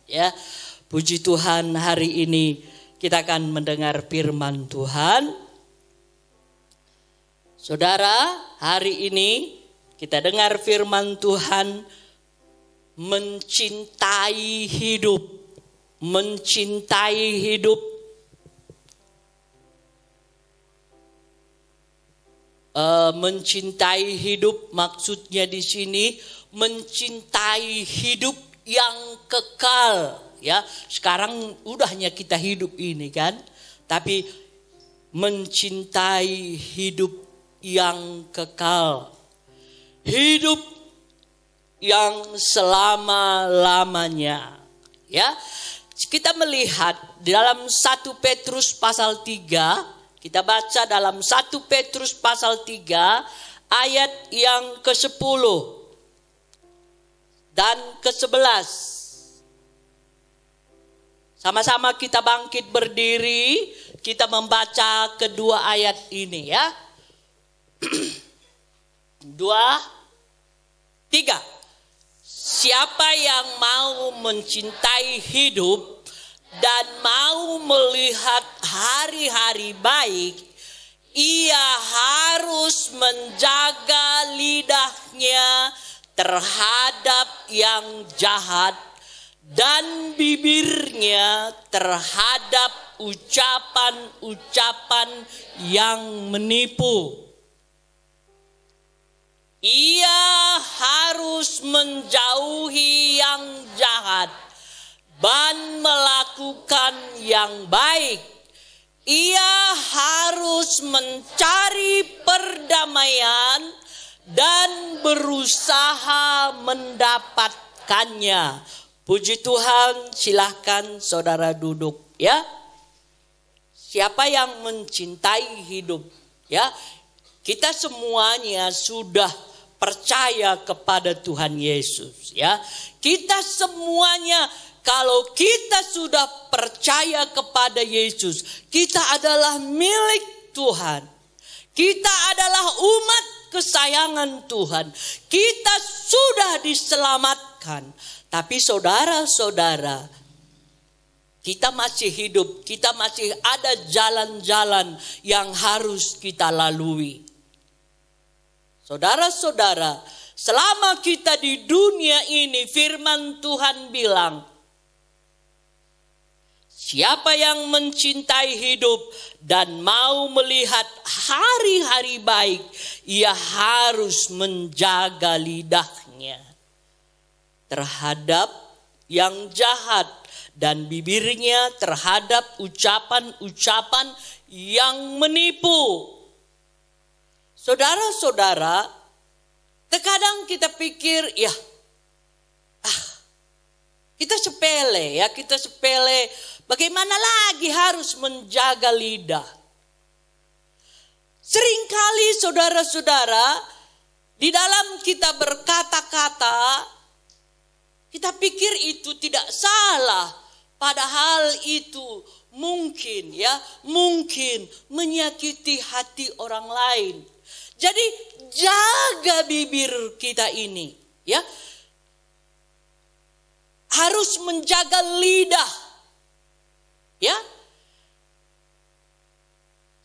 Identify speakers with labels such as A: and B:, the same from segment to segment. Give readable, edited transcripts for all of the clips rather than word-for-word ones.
A: Ya, puji Tuhan, hari ini kita akan mendengar firman Tuhan. Saudara, hari ini kita dengar firman Tuhan, mencintai hidup. Mencintai hidup. Mencintai hidup maksudnya di sini mencintai hidup yang kekal, ya. Sekarang udahnya kita hidup ini kan, tapi mencintai hidup yang kekal, hidup yang selama-lamanya, ya. Kita melihat di dalam 1 Petrus pasal 3, kita baca dalam 1 Petrus pasal 3 ayat yang ke-10 dan ke-11. Sama-sama kita bangkit berdiri, kita membaca kedua ayat ini, ya. 2, 3. Siapa yang mau mencintai hidup dan mau melihat hari-hari baik, ia harus menjaga lidahnya terhadap yang jahat dan bibirnya terhadap ucapan-ucapan yang menipu. Ia harus menjauhi yang jahat dan melakukan yang baik. Ia harus mencari perdamaian dan berusaha mendapatkannya. Puji Tuhan, silahkan saudara duduk, ya. Siapa yang mencintai hidup, ya. Kita semuanya sudah percaya kepada Tuhan Yesus, ya. Kita semuanya, kalau kita sudah percaya kepada Yesus, kita adalah milik Tuhan. Kita adalah umat kesayangan Tuhan. Kita sudah diselamatkan. Tapi saudara-saudara, kita masih hidup. Kita masih ada jalan-jalan yang harus kita lalui. Saudara-saudara, selama kita di dunia ini, firman Tuhan bilang, siapa yang mencintai hidup dan mau melihat hari-hari baik, ia harus menjaga lidahnya terhadap yang jahat dan bibirnya terhadap ucapan-ucapan yang menipu. Saudara-saudara, terkadang kita pikir, ya, kita sepele, ya, kita sepele. Bagaimana lagi harus menjaga lidah? Seringkali saudara-saudara, di dalam kita berkata-kata, kita pikir itu tidak salah. Padahal itu mungkin, ya, mungkin menyakiti hati orang lain. Jadi jaga bibir kita ini, ya. Harus menjaga lidah. Ya,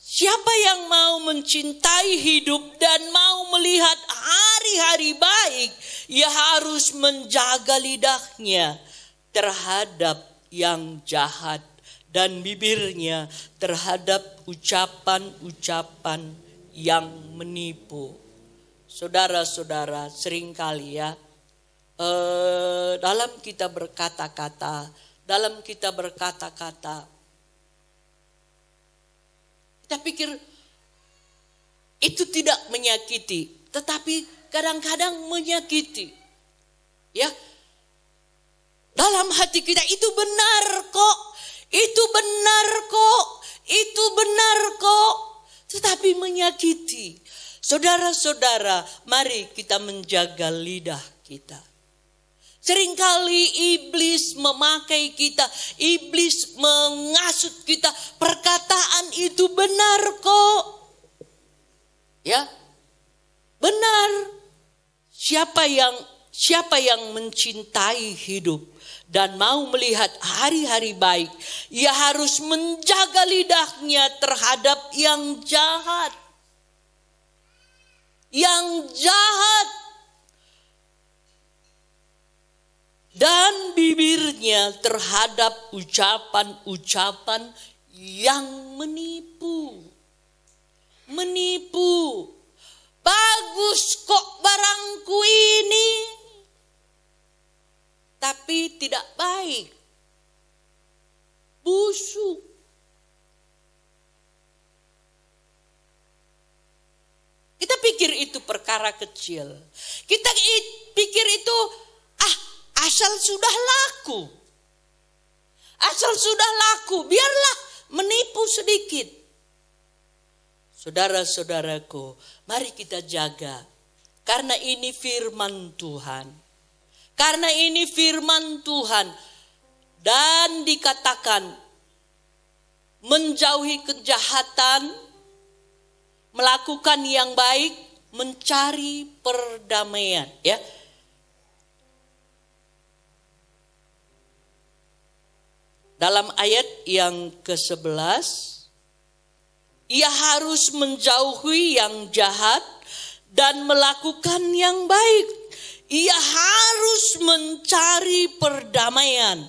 A: siapa yang mau mencintai hidup dan mau melihat hari-hari baik, ia harus menjaga lidahnya terhadap yang jahat dan bibirnya terhadap ucapan-ucapan yang menipu. Saudara-saudara, seringkali, ya, dalam kita berkata-kata, kita pikir itu tidak menyakiti, tetapi kadang-kadang menyakiti. Ya, dalam hati kita itu benar kok, itu benar kok, itu benar kok, tetapi menyakiti. Saudara-saudara, mari kita menjaga lidah kita. Seringkali iblis memakai kita, iblis mengasut kita, perkataan itu benar kok. Ya, benar. Siapa yang mencintai hidup dan mau melihat hari-hari baik, ia harus menjaga lidahnya terhadap yang jahat. Yang jahat. Dan bibirnya terhadap ucapan-ucapan yang menipu. Menipu. Bagus kok barangku ini, tapi tidak baik. Busuk. Kita pikir itu perkara kecil. Kita pikir itu asal sudah laku. Asal sudah laku, biarlah menipu sedikit. Saudara-saudaraku, mari kita jaga. Karena ini firman Tuhan. Karena ini firman Tuhan. Dan dikatakan menjauhi kejahatan, melakukan yang baik, mencari perdamaian. Ya. Dalam ayat yang ke-11, ia harus menjauhi yang jahat dan melakukan yang baik. Ia harus mencari perdamaian.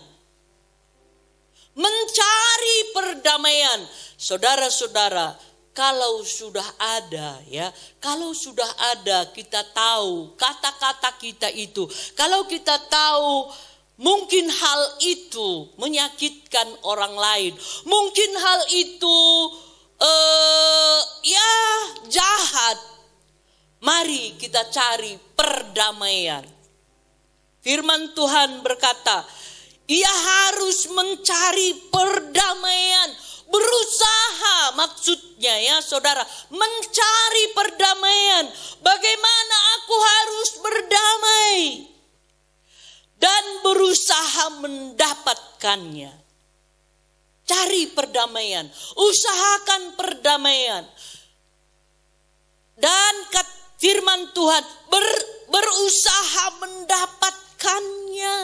A: Mencari perdamaian. Saudara-saudara, kalau sudah ada kita tahu kata-kata kita itu, kalau kita tahu mungkin hal itu menyakitkan orang lain, mungkin hal itu jahat, mari kita cari perdamaian. Firman Tuhan berkata, ia harus mencari perdamaian. Berusaha, maksudnya ya saudara, mencari perdamaian. Bagaimana aku harus berdamai? Dan berusaha mendapatkannya. Cari perdamaian, usahakan perdamaian. Dan firman Tuhan berusaha mendapatkannya.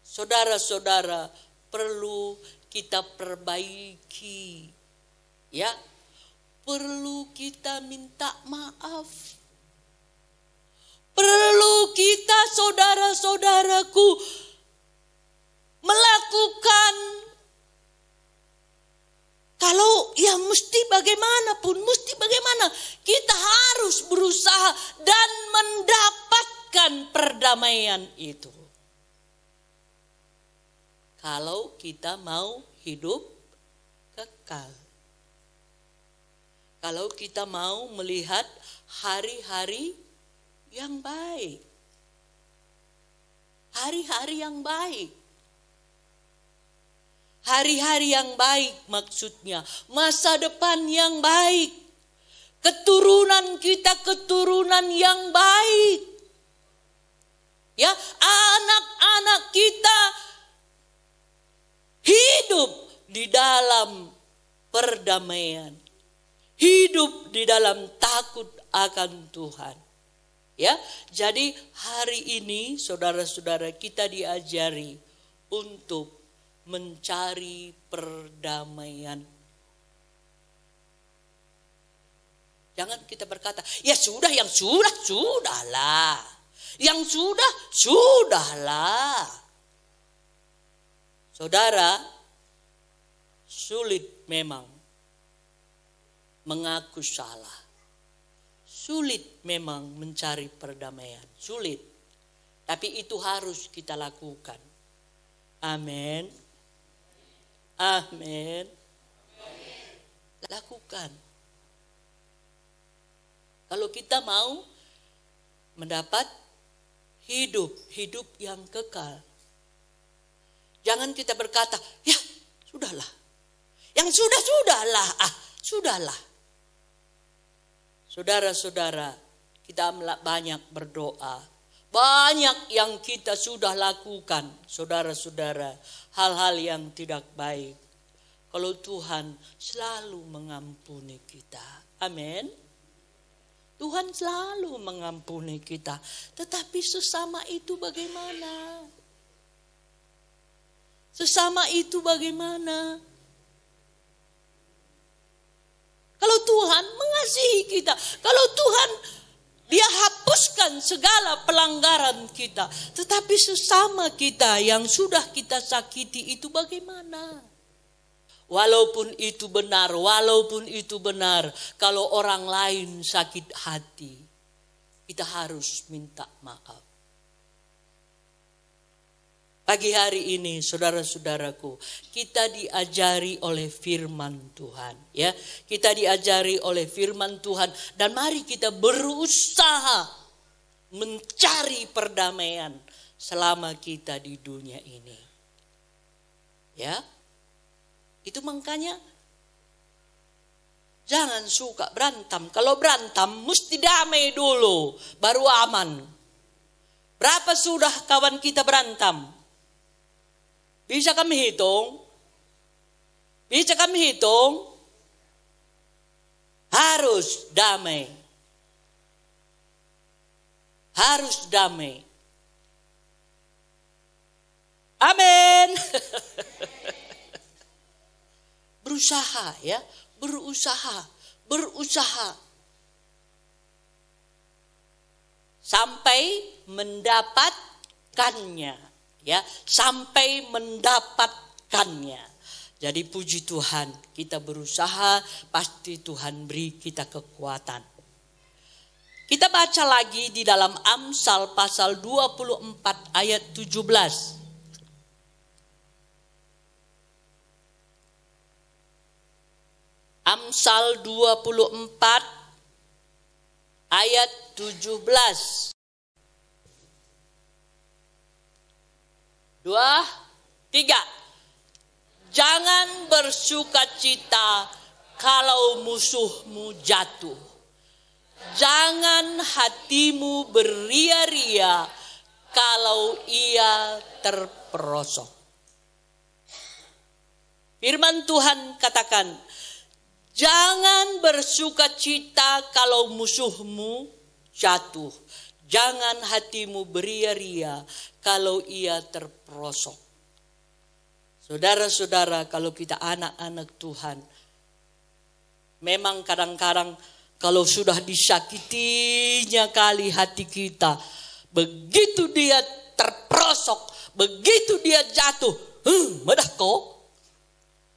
A: Saudara-saudara, perlu kita perbaiki. Ya, perlu kita minta maaf. Perlu kita, saudara-saudaraku, melakukan, kalau ya mesti bagaimanapun, kita harus berusaha dan mendapatkan perdamaian itu. Kalau kita mau hidup kekal. Kalau kita mau melihat hari-hari yang baik. Hari-hari yang baik. Hari-hari yang baik maksudnya masa depan yang baik. Keturunan kita keturunan yang baik. Ya, anak-anak kita hidup di dalam perdamaian. Hidup di dalam takut akan Tuhan. Ya, jadi hari ini saudara-saudara kita diajari untuk mencari perdamaian. Jangan kita berkata, ya sudah, yang sudah, sudahlah. Yang sudah, sudahlah. Saudara, sulit memang mengaku salah. Sulit memang mencari perdamaian. Sulit. Tapi itu harus kita lakukan. Amin. Amin. Lakukan. Kalau kita mau mendapat hidup yang kekal. Jangan kita berkata, ya sudahlah. Yang sudah, sudahlah. Sudahlah. Saudara-saudara, kita banyak berdoa. Banyak yang kita sudah lakukan, saudara-saudara. Hal-hal yang tidak baik. Kalau Tuhan selalu mengampuni kita. Amin. Tuhan selalu mengampuni kita. Tetapi sesama itu bagaimana? Sesama itu bagaimana? Kalau Tuhan mengasihi kita, kalau Tuhan Dia hapuskan segala pelanggaran kita, tetapi sesama kita yang sudah kita sakiti itu bagaimana? Walaupun itu benar, kalau orang lain sakit hati, kita harus minta maaf. Pagi hari ini saudara-saudaraku, kita diajari oleh firman Tuhan, ya. Kita diajari oleh firman Tuhan dan mari kita berusaha mencari perdamaian selama kita di dunia ini. Ya. Itu makanya jangan suka berantem. Kalau berantem mesti damai dulu, baru aman. Berapa sudah kawan kita berantem? Bisa kami hitung? Bisa kami hitung? Harus damai. Harus damai. Amin. Berusaha ya, berusaha. Sampai mendapatkannya. Ya, sampai mendapatkannya. Jadi puji Tuhan, kita berusaha, pasti Tuhan beri kita kekuatan. Kita baca lagi di dalam Amsal pasal 24 ayat 17. Amsal 24 ayat 17. 2, 3. Jangan bersukacita kalau musuhmu jatuh. Jangan hatimu beria-ria kalau ia terperosok. Firman Tuhan katakan, jangan bersukacita kalau musuhmu jatuh. Jangan hatimu beria-ria kalau ia terperosok. Saudara-saudara, kalau kita anak-anak Tuhan, memang kadang-kadang kalau sudah disakitinya kali hati kita, begitu dia terperosok, begitu dia jatuh, medah kok.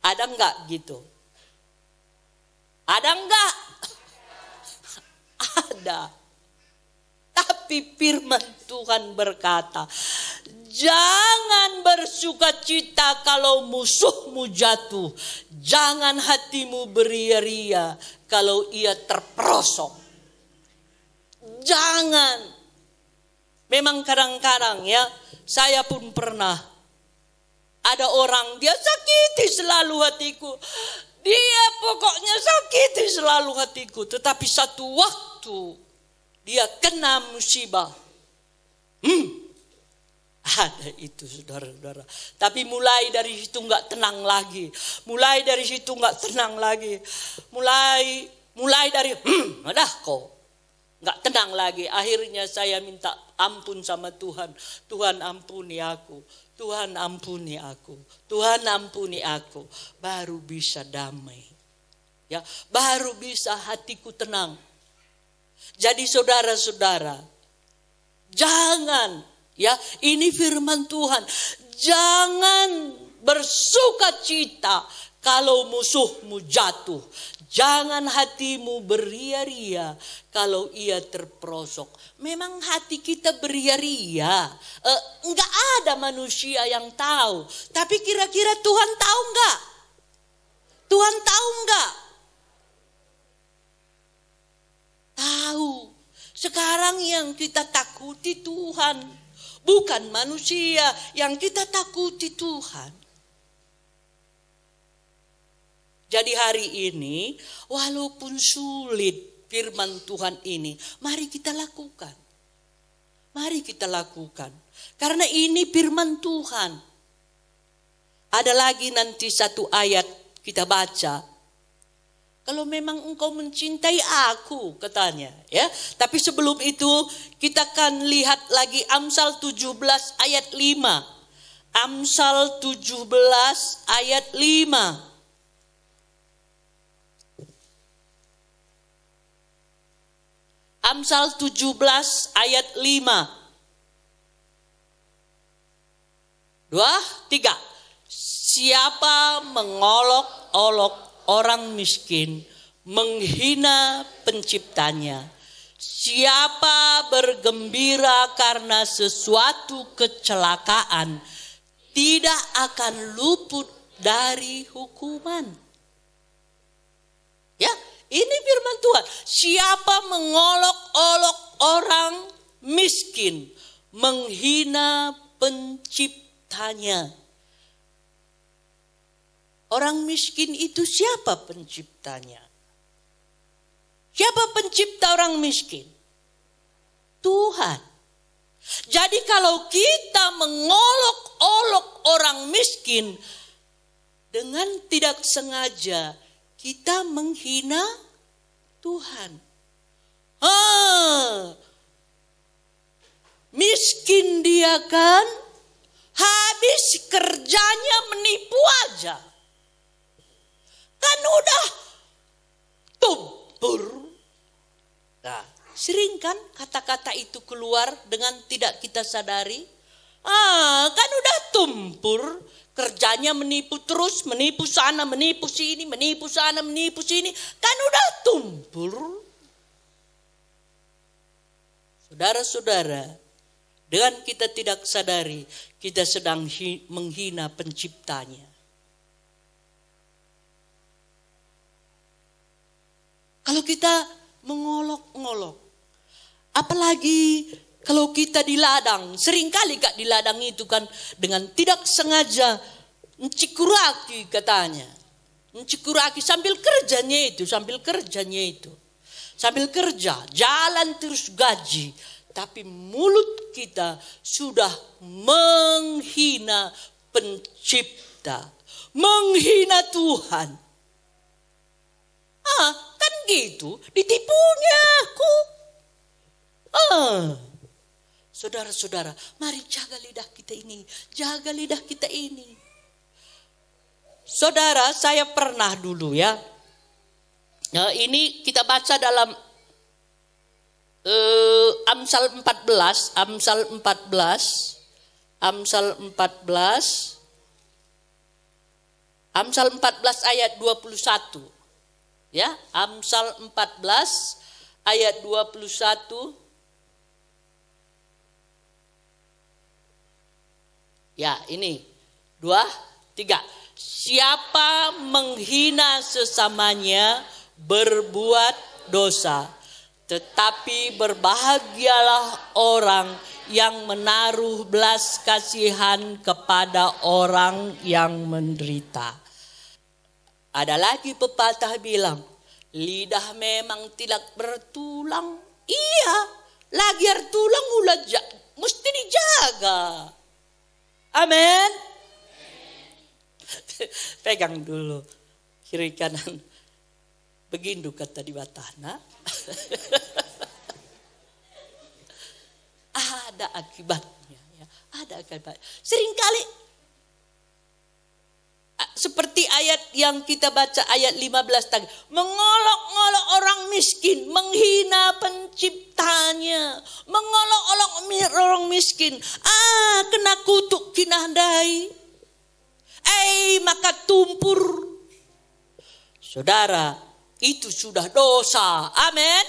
A: Ada enggak gitu? Ada enggak? Ada. Tapi firman Tuhan berkata, jangan bersukacita kalau musuhmu jatuh. Jangan hatimu beria-ria kalau ia terperosok. Jangan. Memang kadang-kadang ya, saya pun pernah. Ada orang, dia sakiti selalu hatiku. Dia pokoknya sakiti selalu hatiku. Tetapi satu waktu dia kena musibah. Ada itu saudara-saudara. Tapi mulai dari situ nggak tenang lagi. Mulai dari situ nggak tenang lagi. Mulai dari udah kok nggak tenang lagi. Akhirnya saya minta ampun sama Tuhan. Tuhan ampuni aku. Tuhan ampuni aku. Tuhan ampuni aku. Baru bisa damai. Ya, baru bisa hatiku tenang. Jadi saudara-saudara, jangan, ya, ini firman Tuhan, jangan bersukacita kalau musuhmu jatuh. Jangan hatimu beria-ria kalau ia terperosok. Memang hati kita beria-ria. Enggak ada manusia yang tahu. Tapi kira-kira Tuhan tahu enggak? Tuhan tahu enggak? Tahu. Sekarang yang kita takuti Tuhan, bukan manusia. Yang kita takuti Tuhan. Jadi hari ini, walaupun sulit firman Tuhan ini, mari kita lakukan. Mari kita lakukan. Karena ini firman Tuhan. Ada lagi nanti satu ayat kita baca. Kalau memang engkau mencintai aku, katanya, ya. Tapi sebelum itu kita akan lihat lagi Amsal 17 ayat 5. Amsal 17 ayat 5. Amsal 17 ayat 5. 2, 3. Siapa mengolok-olok orang miskin, menghina penciptanya. Siapa bergembira karena sesuatu kecelakaan, tidak akan luput dari hukuman. Ya, ini firman Tuhan. Siapa mengolok-olok orang miskin, menghina penciptanya. Orang miskin itu siapa penciptanya? Siapa pencipta orang miskin? Tuhan. Jadi kalau kita mengolok-olok orang miskin, dengan tidak sengaja kita menghina Tuhan. Miskin dia kan, habis kerjanya menipu aja. Kan udah tumpur. Nah, sering kan kata-kata itu keluar dengan tidak kita sadari. Kan udah tumpur. Kerjanya menipu terus, menipu sana, menipu sini, menipu sana, menipu sini. Kan udah tumpur. Saudara-saudara, dengan kita tidak sadari, kita sedang menghina penciptanya. Kalau kita mengolok-ngolok, apalagi kalau kita di ladang, seringkali Kak di ladang itu kan dengan tidak sengaja mencikuraki katanya. Mencikuraki sambil kerjanya itu. Sambil kerja, jalan terus gaji. Tapi mulut kita sudah menghina pencipta. Menghina Tuhan. Kan gitu, ditipunya aku. Saudara-saudara, mari jaga lidah kita ini. Jaga lidah kita ini. Saudara, saya pernah dulu ya. Ini kita baca dalam Amsal 14. Amsal 14 ayat 21. Ya, Amsal 14 ayat 21. Ya, ini 2, 3. Siapa menghina sesamanya berbuat dosa, tetapi berbahagialah orang yang menaruh belas kasihan kepada orang yang menderita. Ada lagi pepatah bilang, lidah memang tidak bertulang. Iya, lagi bertulang mesti dijaga. Amin. Pegang dulu kiri kanan. Begindu kata di batana. Ada akibatnya. Ya. Ada akibat. Seringkali seperti ayat yang kita baca ayat 15 tadi. Mengolok-olok orang miskin. Menghina penciptanya. Mengolok-olok orang miskin. Kena kutuk kinandai. Maka tumpur. Saudara, itu sudah dosa. Amin.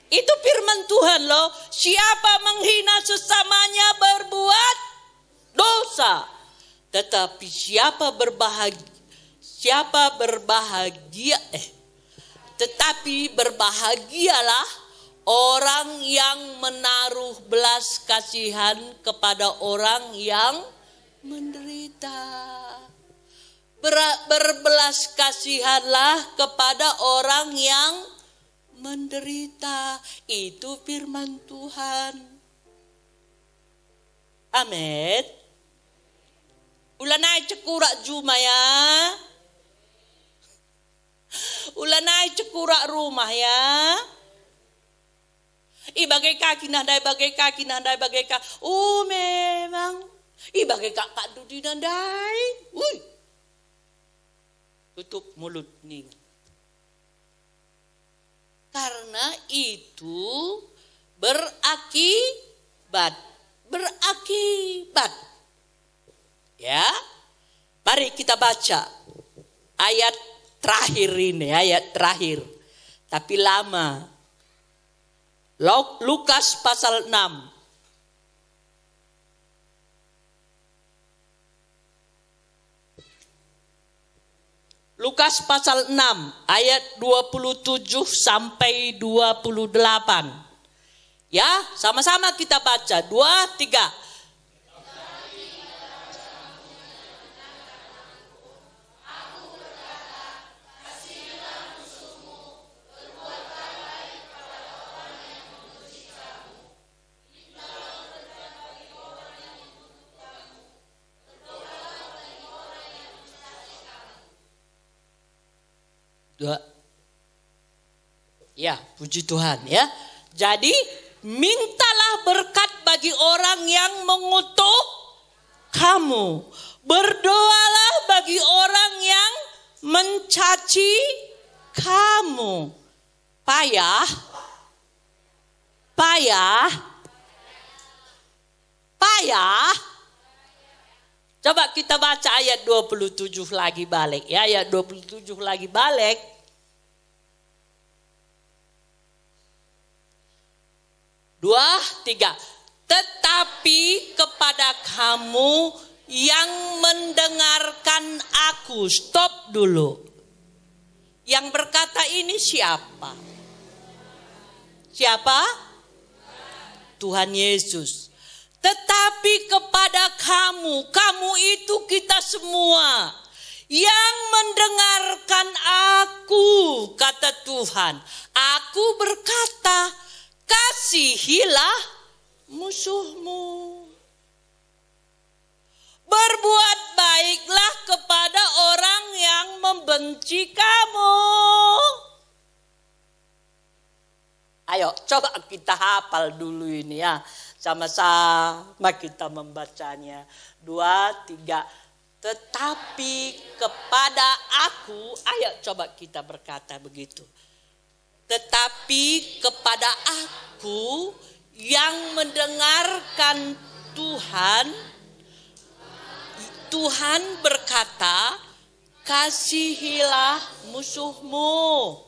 A: Itu firman Tuhan loh. Siapa menghina sesamanya berbuat dosa. Tetapi tetapi berbahagialah orang yang menaruh belas kasihan kepada orang yang menderita. Berbelas kasihanlah kepada orang yang menderita. Itu firman Tuhan. Amin. Ulanay cekurak juma ya. Ulanay cekurak rumah ya. Bagai kaki nandai. Memang Bagai kakak dudi nandai. Tutup mulut nih. Karena itu berakibat. Ya. Mari kita baca ayat terakhir ini, ayat terakhir. Tapi lama. Lukas pasal 6. Lukas pasal 6 ayat 27 sampai 28. Ya, sama-sama kita baca. 2, 3. Ya, puji Tuhan ya. Jadi mintalah berkat bagi orang yang mengutuk kamu. Berdoalah bagi orang yang mencaci kamu. Payah. Coba kita baca ayat 27 lagi balik ya. Ayat 27 lagi balik. Dua, tiga. Tetapi kepada kamu yang mendengarkan aku. Stop dulu. Yang berkata ini siapa? Siapa? Tuhan Yesus. Tetapi kepada kamu itu kita semua yang mendengarkan aku, kata Tuhan. Aku berkata, kasihilah musuhmu. Berbuat baiklah kepada orang yang membenci kamu. Ayo coba kita hafal dulu ini ya. Sama-sama kita membacanya. 2, 3. Tetapi kepada aku, ayo coba kita berkata begitu. Tetapi kepada aku yang mendengarkan Tuhan berkata, kasihilah musuhmu.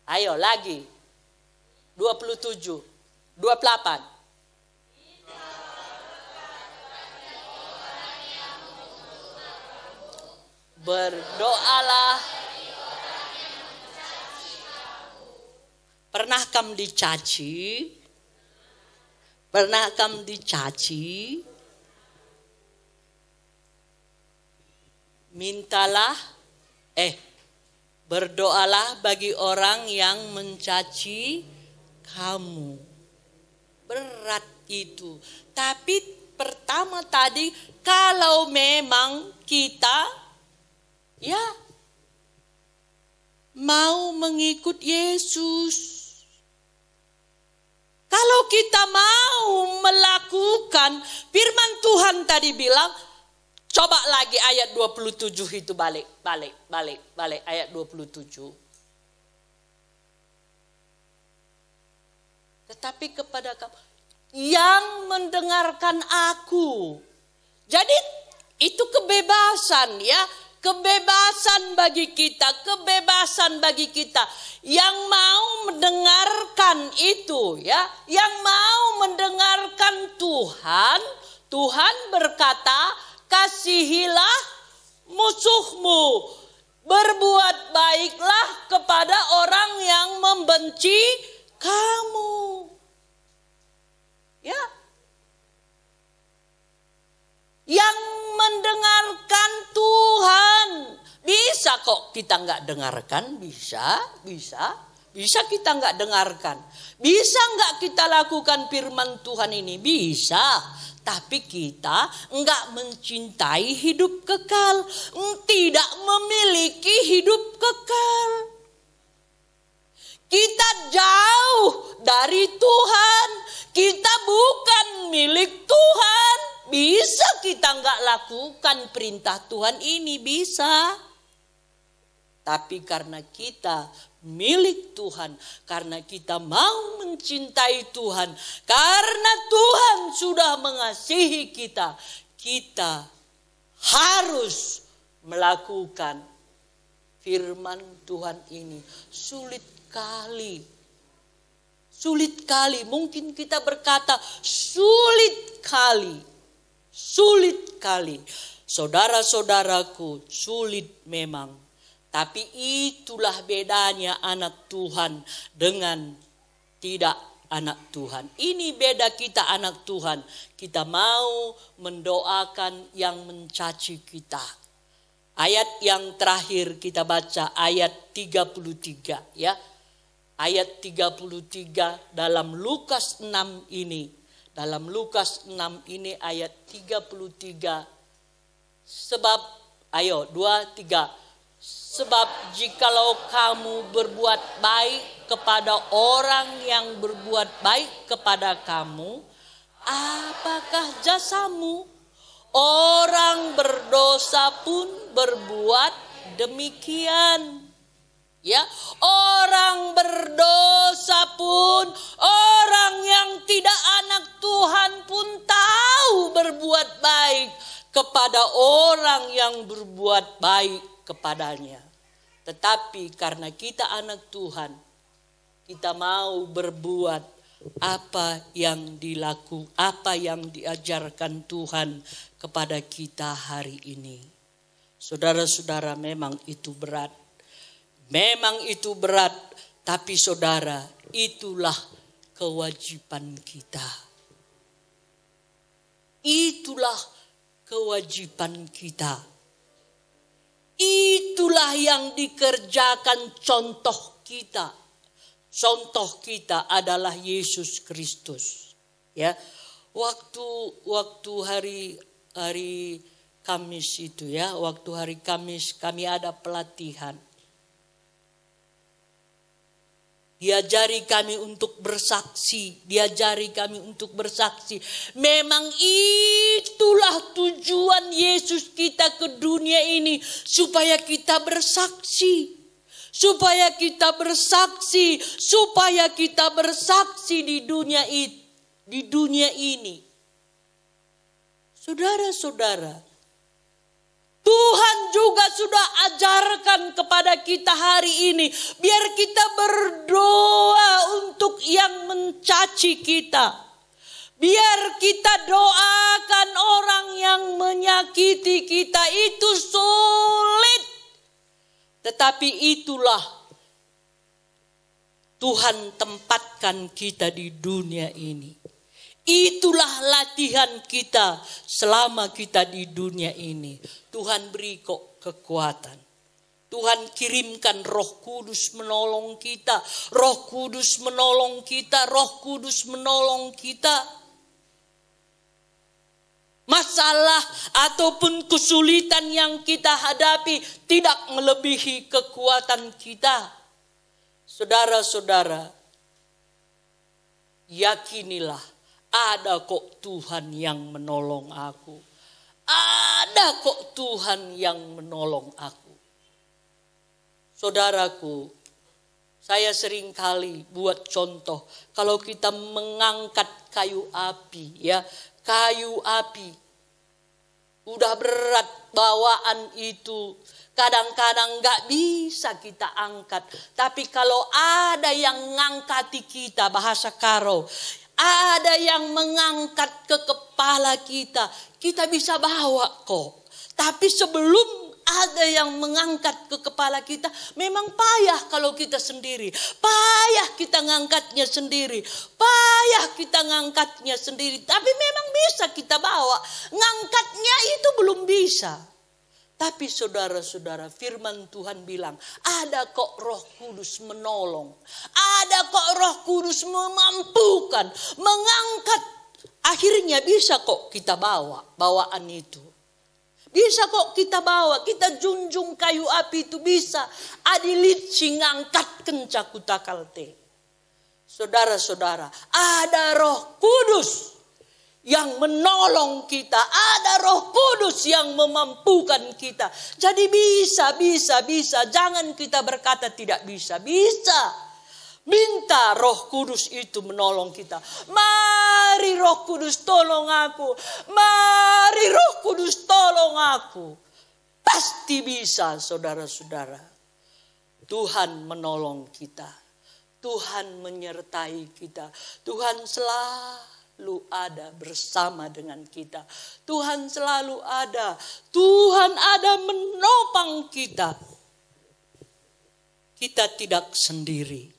A: Ayo lagi. 27, 28. Berdoalah. Pernah kamu dicaci? Pernah kamu dicaci? Mintalah, berdoalah bagi orang yang mencaci kamu. Berat itu. Tapi pertama tadi, kalau memang kita mau mengikut Yesus. Kalau kita mau melakukan firman Tuhan tadi bilang, coba lagi ayat 27 itu balik ayat 27. Tetapi kepada kamu yang mendengarkan aku. Jadi itu kebebasan ya. Kebebasan bagi kita yang mau mendengarkan itu ya, yang mau mendengarkan Tuhan berkata, kasihilah musuhmu, berbuat baiklah kepada orang yang membenci kamu. Ya. Yang mendengarkan Tuhan. Bisa kok kita nggak dengarkan? Bisa kita nggak dengarkan. Bisa nggak kita lakukan firman Tuhan ini? Bisa. Tapi kita nggak mencintai hidup kekal. Tidak memiliki hidup kekal. Kita jauh dari Tuhan. Kita bukan milik Tuhan. Bisa kita nggak lakukan perintah Tuhan ini? Bisa. Tapi karena kita milik Tuhan, karena kita mau mencintai Tuhan, karena Tuhan sudah mengasihi kita, kita harus melakukan firman Tuhan ini. Sulit kali. Sulit kali. Mungkin kita berkata sulit kali. Sulit kali. Saudara-saudaraku, sulit memang. Tapi itulah bedanya anak Tuhan dengan tidak anak Tuhan. Ini beda kita anak Tuhan. Kita mau mendoakan yang mencaci kita. Ayat yang terakhir kita baca ayat 33 ya. Ayat 33 dalam Lukas 6 ini. Dalam Lukas 6 ini ayat 33. Sebab, ayo 2, 3. Sebab jikalau kamu berbuat baik kepada orang yang berbuat baik kepada kamu, apakah jasamu? Orang berdosa pun berbuat demikian. Ya, orang berdosa pun, orang yang tidak anak Tuhan pun tahu berbuat baik kepada orang yang berbuat baik kepadanya. Tetapi karena kita anak Tuhan, kita mau berbuat apa yang diajarkan Tuhan kepada kita hari ini. Saudara-saudara, memang itu berat. Memang itu berat, tapi saudara, itulah kewajiban kita. Itulah kewajiban kita. Itulah yang dikerjakan contoh kita. Contoh kita adalah Yesus Kristus. Ya, waktu hari Kamis itu ya, waktu hari Kamis kami ada pelatihan. Diajari kami untuk bersaksi, Memang itulah tujuan Yesus kita ke dunia ini, supaya kita bersaksi. Supaya kita bersaksi di dunia ini. Saudara-saudara, Tuhan juga sudah ajarkan kepada kita hari ini. Biar kita berdoa untuk yang mencaci kita. Biar kita doakan orang yang menyakiti kita. Itu sulit. Tetapi itulah Tuhan tempatkan kita di dunia ini. Itulah latihan kita selama kita di dunia ini. Tuhan beri kok kekuatan. Tuhan kirimkan Roh Kudus menolong kita. Roh Kudus menolong kita. Masalah ataupun kesulitan yang kita hadapi tidak melebihi kekuatan kita. Saudara-saudara, yakinilah, ada kok Tuhan yang menolong aku. Ada kok Tuhan yang menolong aku. Saudaraku, saya sering kali buat contoh. Kalau kita mengangkat kayu api, ya, kayu api. Udah berat bawaan itu. Kadang-kadang gak bisa kita angkat. Tapi kalau ada yang ngangkati kita, bahasa Karo, ada yang mengangkat ke kepala kita, kita bisa bawa kok. Tapi sebelum ada yang mengangkat ke kepala kita, memang payah kalau kita sendiri. Payah kita ngangkatnya sendiri. Tapi memang bisa kita bawa. Ngangkatnya itu belum bisa. Tapi saudara-saudara, firman Tuhan bilang, ada kok Roh Kudus menolong. Ada kok Roh Kudus memampukan, mengangkat. Akhirnya bisa kok kita bawa bawaan itu. Bisa kok kita bawa, kita junjung kayu api itu bisa. Adilit ngangkat kencaku takalte. Saudara-saudara, ada Roh Kudus yang menolong kita. Ada Roh Kudus yang memampukan kita. Jadi bisa. Jangan kita berkata tidak bisa. Bisa. Minta Roh Kudus itu menolong kita. Mari Roh Kudus tolong aku. Mari Roh Kudus tolong aku. Pasti bisa, saudara-saudara. Tuhan menolong kita. Tuhan menyertai kita. Tuhan selalu ada bersama dengan kita. Tuhan selalu ada. Tuhan ada menopang kita. Kita tidak sendiri.